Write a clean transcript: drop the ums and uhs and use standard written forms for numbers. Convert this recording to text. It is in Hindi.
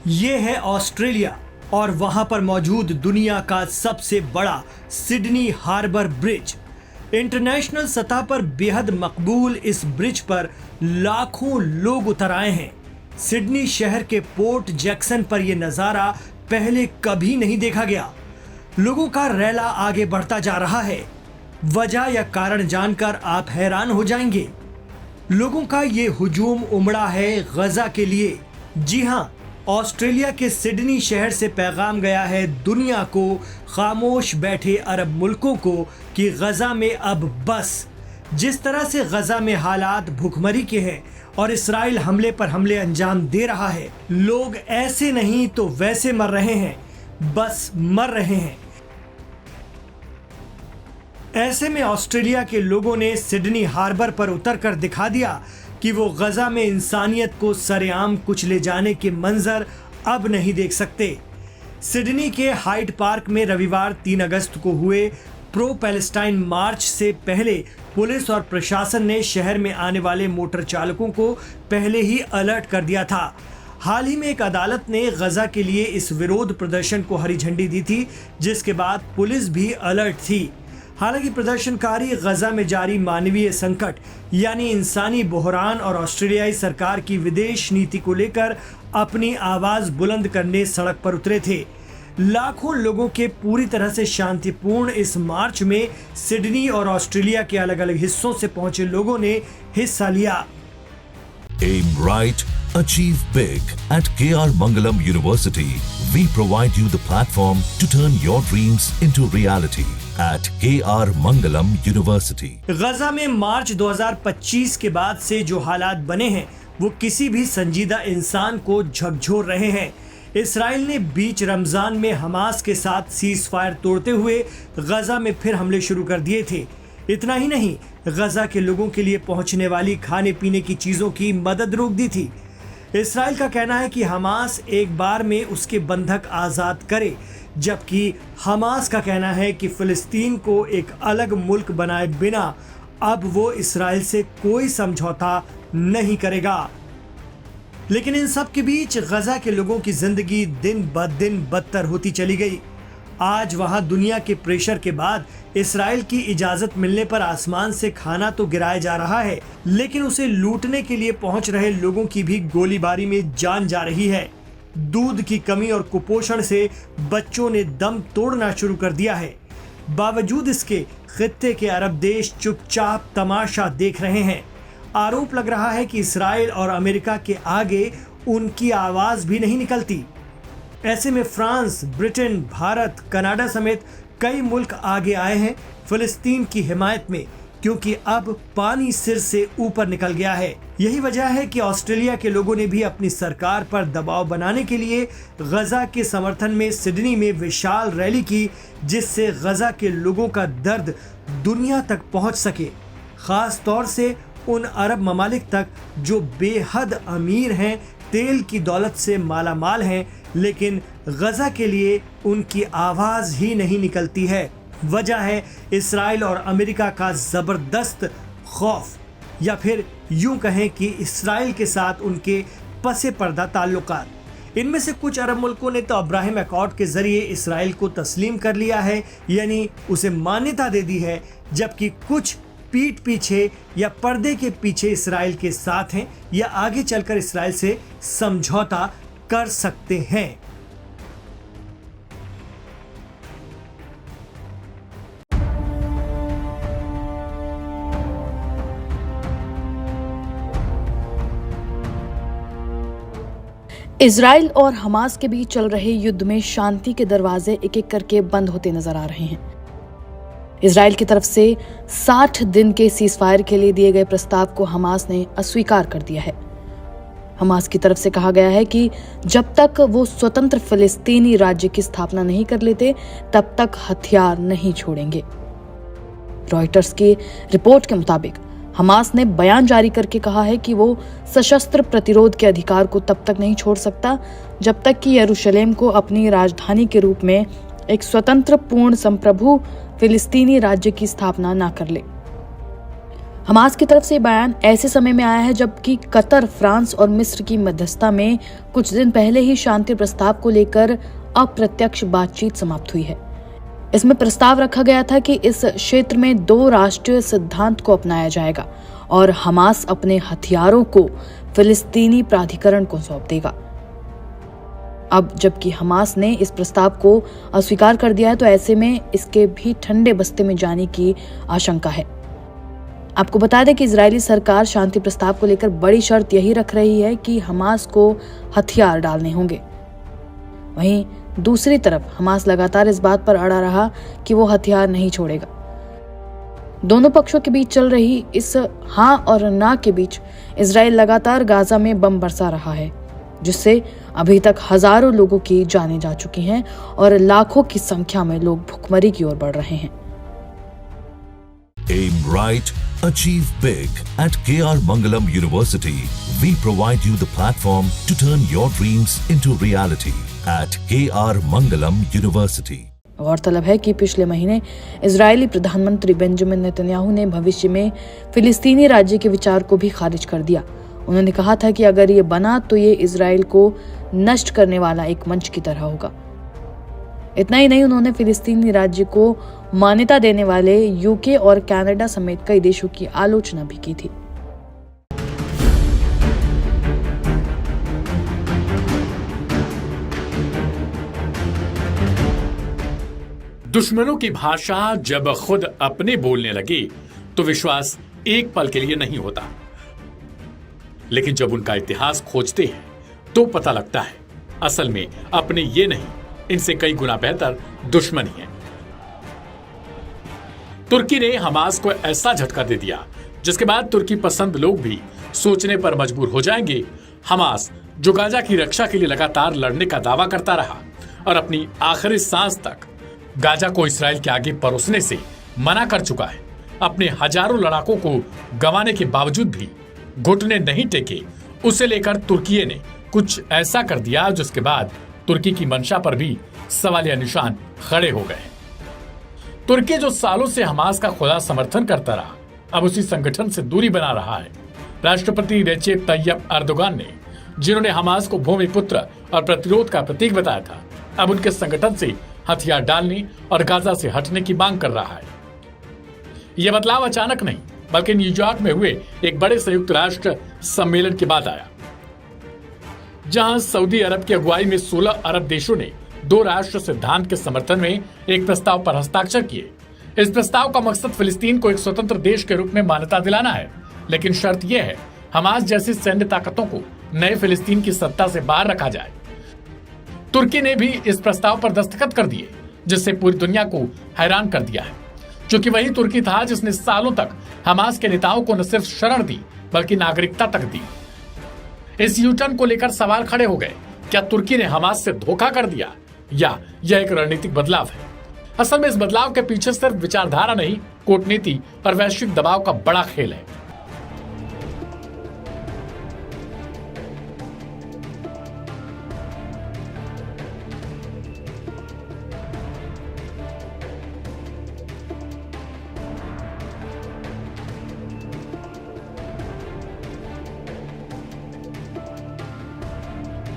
ये है ऑस्ट्रेलिया और वहां पर मौजूद दुनिया का सबसे बड़ा सिडनी हार्बर ब्रिज। इंटरनेशनल सतह पर बेहद मकबूल इस ब्रिज पर लाखों लोग उतर आए हैं। सिडनी शहर के पोर्ट जैक्सन पर यह नजारा पहले कभी नहीं देखा गया। लोगों का रैला आगे बढ़ता जा रहा है। वजह या कारण जानकर आप हैरान हो जाएंगे। लोगों का ये हुजूम उमड़ा है गजा के लिए। जी हाँ, ऑस्ट्रेलिया के सिडनी शहर से पैगाम गया है दुनिया को, खामोश बैठे अरब मुल्कों को कि गजा में अब बस। जिस तरह से गजा में हालात भुखमरी के हैं और इसराइल हमले पर हमले अंजाम दे रहा है, लोग ऐसे नहीं तो वैसे मर रहे हैं, बस मर रहे हैं। ऐसे में ऑस्ट्रेलिया के लोगों ने सिडनी हार्बर पर उतरकर दिखा दिया कि वो गजा में इंसानियत को सरेआम कुचले जाने के मंजर अब नहीं देख सकते। सिडनी के हाइड पार्क में रविवार 3 अगस्त को हुए प्रो पैलेस्टाइन मार्च से पहले पुलिस और प्रशासन ने शहर में आने वाले मोटर चालकों को पहले ही अलर्ट कर दिया था। हाल ही में एक अदालत ने गजा के लिए इस विरोध प्रदर्शन को हरी झंडी दी थी, जिसके बाद पुलिस भी अलर्ट थी। हालांकि प्रदर्शनकारी गजा में जारी मानवीय संकट यानी इंसानी बहरान और ऑस्ट्रेलियाई सरकार की विदेश नीति को लेकर अपनी आवाज बुलंद करने सड़क पर उतरे थे। लाखों लोगों के पूरी तरह से शांतिपूर्ण इस मार्च में सिडनी और ऑस्ट्रेलिया के अलग अलग हिस्सों से पहुंचे लोगों ने हिस्सा लिया। Aim right, achieve big. At KR Mangalam University, we provide you the platform to turn your dreams into reality. At KR Mangalam University. गजा में मार्च 2025 के बाद से जो हालात बने हैं वो किसी भी संजीदा इंसान को झकझोर रहे हैं। इसराइल ने बीच रमजान में हमास के साथ सीज फायर तोड़ते हुए गजा में फिर हमले शुरू कर दिए थे। इतना ही नहीं, गजा के लोगों के लिए पहुंचने वाली खाने पीने की चीजों की मदद रोक दी थी। इसराइल का कहना है कि हमास एक बार में उसके बंधक आजाद करे, जबकि हमास का कहना है कि फिलिस्तीन को एक अलग मुल्क बनाए बिना अब वो इसराइल से कोई समझौता नहीं करेगा। लेकिन इन सब के बीच गजा के लोगों की जिंदगी दिन ब दिन बदतर होती चली गई। आज वहां दुनिया के प्रेशर के बाद इसराइल की इजाजत मिलने पर आसमान से खाना तो गिराया जा रहा है, लेकिन उसे लूटने के लिए पहुंच रहे लोगों की भी गोलीबारी में जान जा रही है। दूध की कमी और कुपोषण से बच्चों ने दम तोड़ना शुरू कर दिया है। बावजूद इसके खित्ते के अरब देश चुपचाप तमाशा देख रहे हैं। आरोप लग रहा है कि इसराइल और अमेरिका के आगे उनकी आवाज भी नहीं निकलती। ऐसे में फ्रांस, ब्रिटेन, भारत, कनाडा समेत कई मुल्क आगे आए हैं फिलिस्तीन की हिमायत में, क्योंकि अब पानी सिर से ऊपर निकल गया है। यही वजह है कि ऑस्ट्रेलिया के लोगों ने भी अपनी सरकार पर दबाव बनाने के लिए गजा के समर्थन में सिडनी में विशाल रैली की, जिससे गजा के लोगों का दर्द दुनिया तक पहुंच सके, खास तौर से उन अरब ममालिक तक जो बेहद अमीर हैं, तेल की दौलत से मालामाल हैं, लेकिन गजा के लिए उनकी आवाज ही नहीं निकलती है। वजह है इसराइल और अमेरिका का जबरदस्त खौफ, या फिर यूं कहें कि इसराइल के साथ उनके पसे पर्दा ताल्लुकात। इनमें से कुछ अरब मुल्कों ने तो अब्राहम अकॉर्ड के जरिए इसराइल को तस्लीम कर लिया है, यानी उसे मान्यता दे दी है, जबकि कुछ पीठ पीछे या पर्दे के पीछे इसराइल के साथ हैं या आगे चलकर इसराइल से समझौता कर सकते हैं। इजराइल और हमास के बीच चल रहे युद्ध में शांति के दरवाजे एक एक करके बंद होते नजर आ रहे हैं। इजराइल की तरफ से 60 दिन के सीजफायर के लिए दिए गए प्रस्ताव को हमास ने अस्वीकार कर दिया है। हमास की तरफ से कहा गया है कि जब तक वो स्वतंत्र फिलिस्तीनी राज्य की स्थापना नहीं कर लेते, तब तक हथियार नहीं छोड़ेंगे। रॉयटर्स की रिपोर्ट के मुताबिक हमास ने बयान जारी करके कहा है कि वो सशस्त्र प्रतिरोध के अधिकार को तब तक नहीं छोड़ सकता जब तक कि यरूशलेम को अपनी राजधानी के रूप में एक स्वतंत्र पूर्ण संप्रभु फिलिस्तीनी राज्य की स्थापना न कर ले। हमास की तरफ से बयान ऐसे समय में आया है जबकि कतर, फ्रांस और मिस्र की मध्यस्थता में कुछ दिन पहले ही शांति प्रस्ताव को लेकर अप्रत्यक्ष बातचीत समाप्त हुई है। इसमें प्रस्ताव रखा गया था कि इस क्षेत्र में 2 राष्ट्रीय सिद्धांत को अपनाया जाएगा और हमास अपने हथियारों को फिलिस्तीनी प्राधिकरण को सौंप देगा। अब जबकि हमास ने इस प्रस्ताव को अस्वीकार कर दिया है तो ऐसे में इसके भी ठंडे बस्ते में जाने की आशंका है। आपको बता दें कि इजरायली सरकार शांति प्रस्ताव को लेकर बड़ी शर्त यही रख रही है कि हमास को हथियार डालने होंगे। वहीं दूसरी तरफ हमास लगातार इस बात पर अड़ा रहा कि वो हथियार नहीं छोड़ेगा। दोनों पक्षों के बीच चल रही इस हाँ और ना के बीच इजराइल लगातार गाजा में बम बरसा रहा है, जिससे अभी तक हजारों लोगों की जानें जा चुकी हैं और लाखों की संख्या में लोग भुखमरी की ओर बढ़ रहे हैं। Aim right, achieve big. At KR Mangalam University, we provide you the platform to turn your dreams into reality. At KR Mangalam University. गौरतलब है कि पिछले महीने इजरायली प्रधानमंत्री बेंजामिन नेतन्याहू ने भविष्य में फिलिस्तीनी राज्य के विचार को भी खारिज कर दिया। उन्होंने कहा था कि अगर ये बना तो ये इजराइल को नष्ट करने वाला एक मंच की तरह होगा। इतना ही नहीं, उन्होंने फिलिस्तीनी राज्य को मान्यता देने वाले यूके और कनाडा समेत कई देशों की आलोचना भी की थी। दुश्मनों की भाषा जब खुद अपने बोलने लगे तो विश्वास एक पल के लिए नहीं होता, लेकिन जब उनका इतिहास खोजते हैं तो पता लगता है असल में अपने ये नहीं, इनसे कई गुना बेहतर दुश्मन ही है। तुर्की ने हमास को ऐसा झटका दे दिया जिसके बाद तुर्की पसंद लोग भी सोचने पर मजबूर हो जाएंगे। हमास जो गाजा की रक्षा के लिए लगातार लड़ने का दावा करता रहा और अपनी आखिरी सांस तक गाजा को इसराइल के आगे परोसने से मना कर चुका है, अपने हजारों लड़ाकों को गंवाने के बावजूद भी घुटने नहीं टेके, उसे लेकर तुर्की ने कुछ ऐसा कर दिया जिसके बाद तुर्की की मंशा पर भी सवालिया निशान खड़े हो गए। तुर्की जो सालों से हमास का खुला समर्थन करता रहा, अब उसी संगठन से दूरी बना रहा है। राष्ट्रपति रेचेप तैयप एर्दोगान ने, जिन्होंने हमास को भूमिपुत्र और प्रतिरोध का प्रतीक बताया था, अब उनके संगठन से हथियार डालने और गाजा से हटने की मांग कर रहा है। यह बदलाव अचानक नहीं बल्कि न्यूयॉर्क में हुए एक बड़े संयुक्त राष्ट्र सम्मेलन के बाद आया, जहां सऊदी अरब की अगुवाई में 16 अरब देशों ने 2 राष्ट्र सिद्धांत के समर्थन में एक प्रस्ताव पर हस्ताक्षर किए। इस प्रस्ताव का मकसद फिलिस्तीन को एक स्वतंत्र देश के रूप में मान्यता दिलाना है, लेकिन शर्त यह है हमास जैसी सैन्य ताकतों को नए फिलिस्तीन की सत्ता से बाहर रखा जाए। तुर्की ने भी इस प्रस्ताव पर दस्तखत कर दिए, जिससे पूरी दुनिया को हैरान कर दिया है, क्योंकि वही तुर्की था जिसने सालों तक हमास के नेताओं को न सिर्फ शरण दी बल्कि नागरिकता तक दी। इस यूटर्न को लेकर सवाल खड़े हो गए, क्या तुर्की ने हमास से धोखा कर दिया या यह एक रणनीतिक बदलाव है? असल में इस बदलाव के पीछे सिर्फ विचारधारा नहीं, कूटनीति और वैश्विक दबाव का बड़ा खेल है।